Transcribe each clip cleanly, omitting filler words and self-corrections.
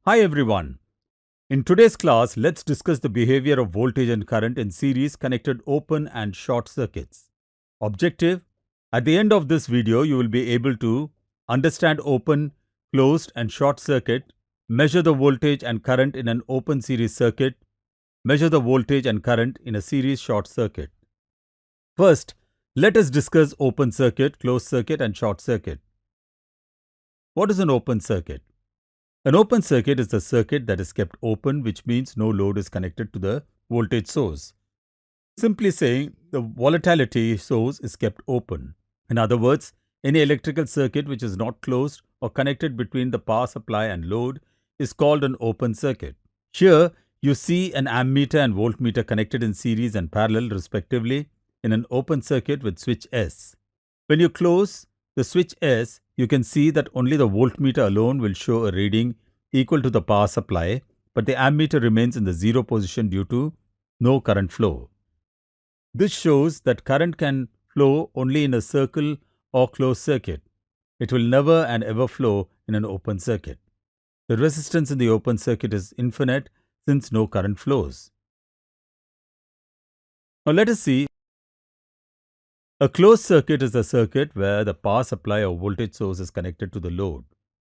Hi everyone. In today's class, let's discuss the behavior of voltage and current in series connected open and short circuits. Objective: at the end of this video, you will be able to understand open, closed and short circuit, measure the voltage and current in an open series circuit, measure the voltage and current in a series short circuit. First, let us discuss open circuit, closed circuit and short circuit. What is an open circuit? An open circuit is a circuit that is kept open, which means no load is connected to the voltage source. Simply saying, the volatility source is kept open. In other words, any electrical circuit which is not closed or connected between the power supply and load is called an open circuit. Here, you see an ammeter and voltmeter connected in series and parallel respectively in an open circuit with switch S. When you close the switch S, you can see that only the voltmeter alone will show a reading equal to the power supply, but the ammeter remains in the zero position due to no current flow. This shows that current can flow only in a circle or closed circuit. It will never and ever flow in an open circuit. The resistance in the open circuit is infinite since no current flows. Now let us see. A closed circuit is a circuit where the power supply or voltage source is connected to the load.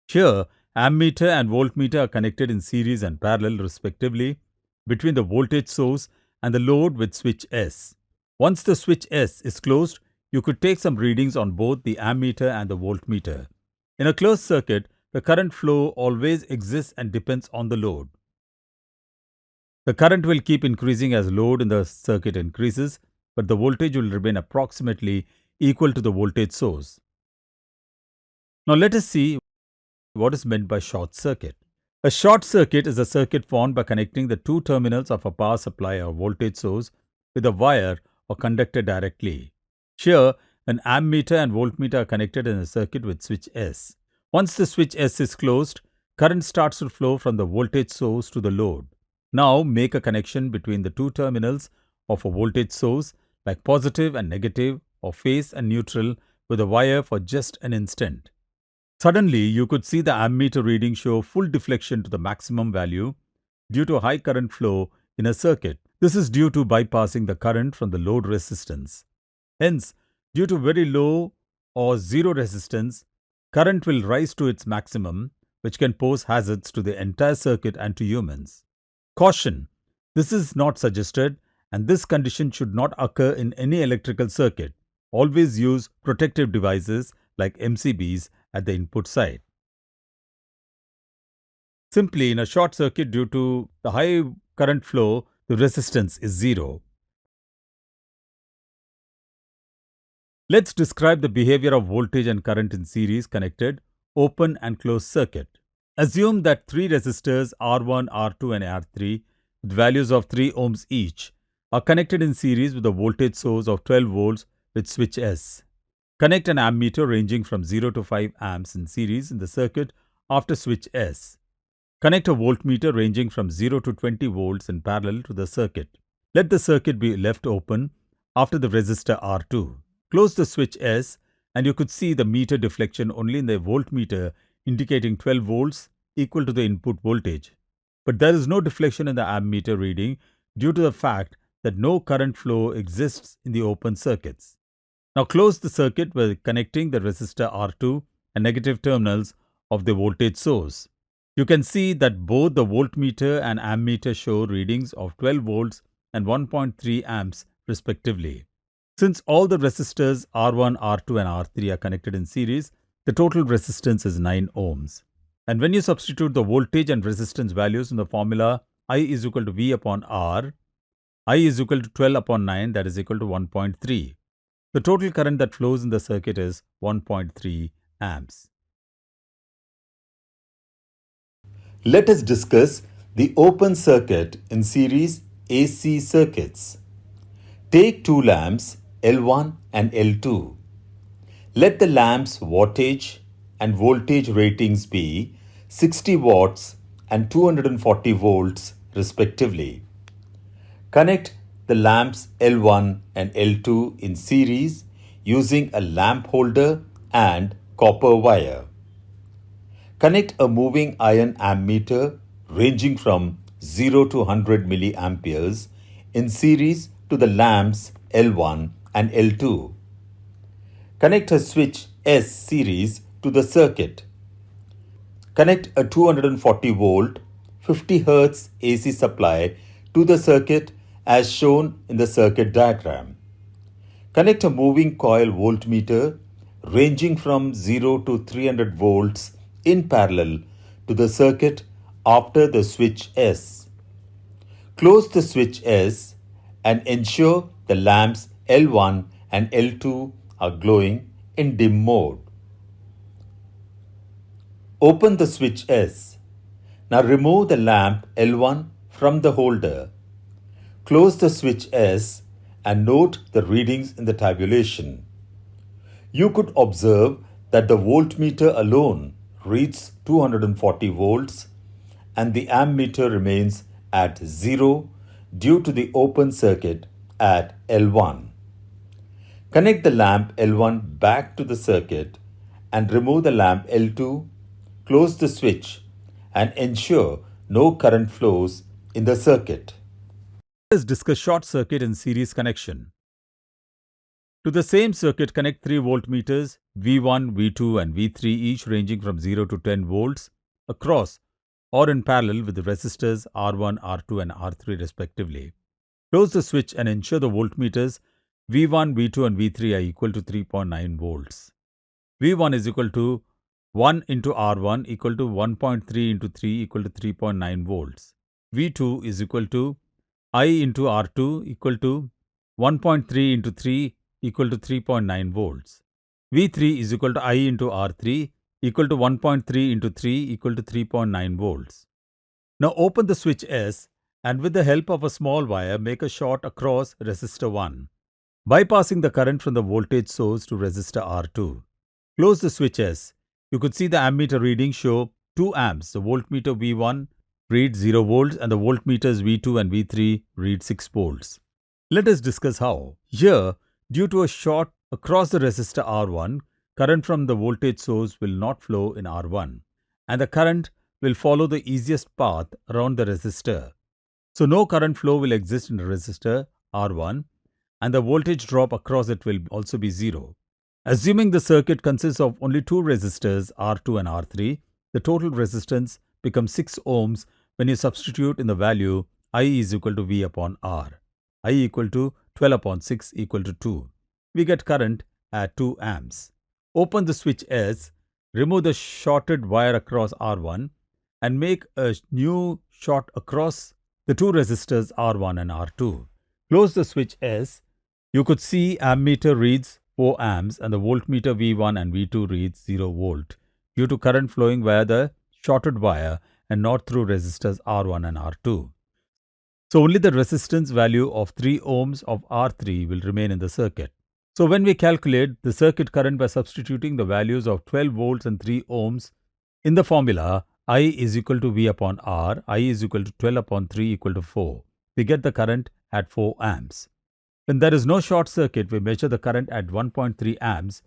Here, ammeter and voltmeter are connected in series and parallel respectively between the voltage source and the load with switch S. Once the switch S is closed, you could take some readings on both the ammeter and the voltmeter. In a closed circuit, the current flow always exists and depends on the load. The current will keep increasing as load in the circuit increases, but the voltage will remain approximately equal to the voltage source. Now let us see what is meant by short circuit. A short circuit is a circuit formed by connecting the two terminals of a power supply or voltage source with a wire or conductor directly. Here, an ammeter and voltmeter are connected in a circuit with switch S. Once the switch S is closed, current starts to flow from the voltage source to the load. Now make a connection between the two terminals of a voltage source like positive and negative or phase and neutral with a wire for just an instant. Suddenly, you could see the ammeter reading show full deflection to the maximum value due to high current flow in a circuit. This is due to bypassing the current from the load resistance. Hence, due to very low or zero resistance, current will rise to its maximum, which can pose hazards to the entire circuit and to humans. Caution: this is not suggested, and this condition should not occur in any electrical circuit. Always use protective devices like MCBs at the input side. Simply, in a short circuit, due to the high current flow, the resistance is zero. Let's describe the behavior of voltage and current in series connected open and closed circuit. Assume that three resistors R1, R2 and R3 with values of 3 ohms each are connected in series with a voltage source of 12 volts with switch S. Connect an ammeter ranging from 0 to 5 amps in series in the circuit after switch S. Connect a voltmeter ranging from 0 to 20 volts in parallel to the circuit. Let the circuit be left open after the resistor R2. Close the switch S and you could see the meter deflection only in the voltmeter indicating 12 volts equal to the input voltage. But there is no deflection in the ammeter reading due to the fact that no current flow exists in the open circuits. Now close the circuit by connecting the resistor R2 and negative terminals of the voltage source. You can see that both the voltmeter and ammeter show readings of 12 volts and 1.3 amps respectively. Since all the resistors R1, R2 and R3 are connected in series, the total resistance is 9 ohms. And when you substitute the voltage and resistance values in the formula I is equal to V upon R, I is equal to 12 upon 9, that is equal to 1.3. The total current that flows in the circuit is 1.3 amps. Let us discuss the open circuit in series AC circuits. Take two lamps L1 and L2. Let the lamps' wattage and voltage ratings be 60 watts and 240 volts respectively. Connect the lamps L1 and L2 in series using a lamp holder and copper wire. Connect a moving iron ammeter ranging from 0 to 100 milliamperes in series to the lamps L1 and L2. Connect a switch S series to the circuit. Connect a 240 volt 50 Hz AC supply to the circuit as shown in the circuit diagram. Connect a moving coil voltmeter ranging from 0 to 300 volts in parallel to the circuit after the switch S. Close the switch S and ensure the lamps L1 and L2 are glowing in dim mode. Open the switch S. Now remove the lamp L1 from the holder. Close the switch S and note the readings in the tabulation. You could observe that the voltmeter alone reads 240 volts and the ammeter remains at 0 due to the open circuit at L1. Connect the lamp L1 back to the circuit and remove the lamp L2, close the switch and ensure no current flows in the circuit. Let us discuss short circuit and series connection. To the same circuit, connect 3 voltmeters V1, V2 and V3 each ranging from 0 to 10 volts across or in parallel with the resistors R1, R2 and R3 respectively. Close the switch and ensure the voltmeters V1, V2 and V3 are equal to 3.9 volts. V1 is equal to 1 into R1 equal to 1.3 into 3 equal to 3.9 volts. V2 is equal to I into R2 equal to 1.3 into 3 equal to 3.9 volts. V3 is equal to I into R3 equal to 1.3 into 3 equal to 3.9 volts. Now open the switch S and with the help of a small wire make a short across resistor 1, bypassing the current from the voltage source to resistor R2. Close the switch S. You could see the ammeter reading show 2 amps. The voltmeter V1 reads 0 volts and the voltmeters V2 and V3 read 6 volts. Let us discuss how. Here, due to a short across the resistor R1, current from the voltage source will not flow in R1 and the current will follow the easiest path around the resistor. So no current flow will exist in the resistor R1 and the voltage drop across it will also be 0. Assuming the circuit consists of only 2 resistors R2 and R3, the total resistance becomes 6 ohms when you substitute in the value I is equal to V upon R. I equal to 12 upon 6 equal to 2. We get current at 2 amps. Open the switch S, remove the shorted wire across R1 and make a new short across the 2 resistors R1 and R2. Close the switch S. You could see ammeter reads 4 amps and the voltmeter V1 and V2 reads 0 volt due to current flowing via the shorted wire and not through resistors R1 and R2. So only the resistance value of 3 ohms of R3 will remain in the circuit. So when we calculate the circuit current by substituting the values of 12 volts and 3 ohms in the formula, I is equal to V upon R, I is equal to 12 upon 3 equal to 4. We get the current at 4 amps. When there is no short circuit, we measure the current at 1.3 amps.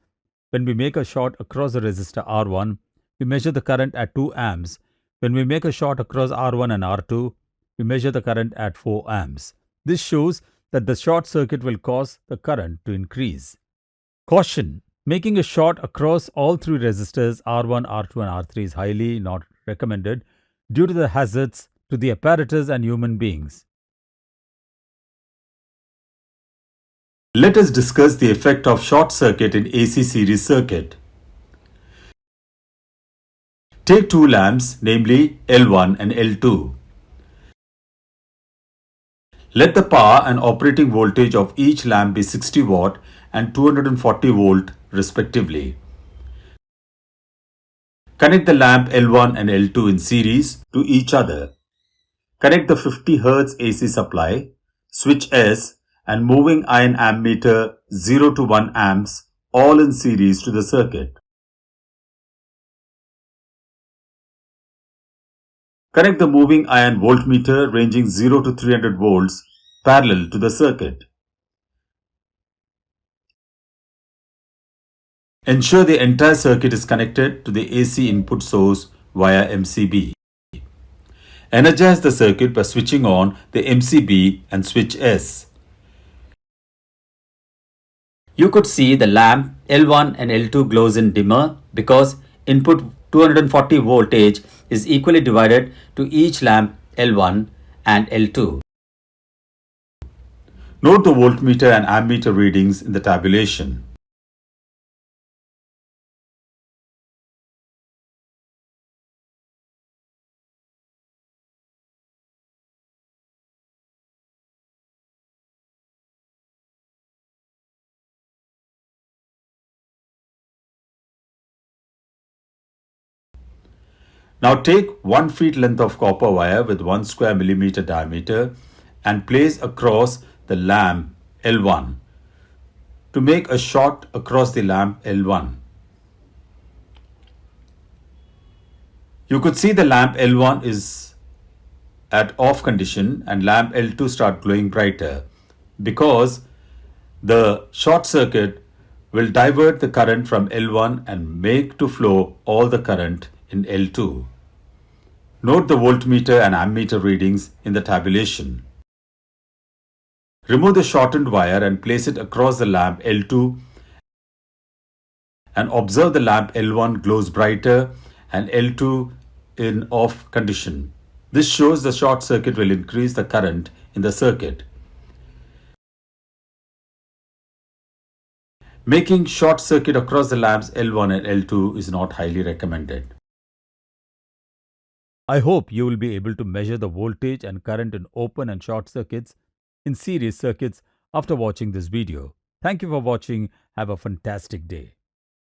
When we make a short across the resistor R1, we measure the current at 2 amps. When we make a short across R1 and R2, we measure the current at 4 amps. This shows that the short circuit will cause the current to increase. Caution: making a short across all 3 resistors R1, R2 and R3 is highly not recommended due to the hazards to the apparatus and human beings. Let us discuss the effect of short circuit in AC series circuit. Take 2 lamps, namely L1 and L2. Let the power and operating voltage of each lamp be 60 watt and 240 volt respectively. Connect the lamp L1 and L2 in series to each other. Connect the 50 Hz AC supply, switch S and moving iron ammeter 0 to 1 amps all in series to the circuit. Connect the moving iron voltmeter ranging 0 to 300 volts parallel to the circuit. Ensure the entire circuit is connected to the AC input source via MCB. Energize the circuit by switching on the MCB and switch S. You could see the lamp L1 and L2 glows in dimmer because input 240 voltage is equally divided to each lamp L1 and L2. Note the voltmeter and ammeter readings in the tabulation. Now take 1 feet length of copper wire with 1 square millimeter diameter and place across the lamp L1 to make a short across the lamp L1. You could see the lamp L1 is at off condition and lamp L2 start glowing brighter because the short circuit will divert the current from L1 and make to flow all the current in L2. Note the voltmeter and ammeter readings in the tabulation. Remove the shortened wire and place it across the lamp L2 and observe the lamp L1 glows brighter and L2 in off condition. This shows the short circuit will increase the current in the circuit. Making short circuit across the lamps L1 and L2 is not highly recommended. I hope you will be able to measure the voltage and current in open and short circuits in series circuits after watching this video. Thank you for watching. Have a fantastic day.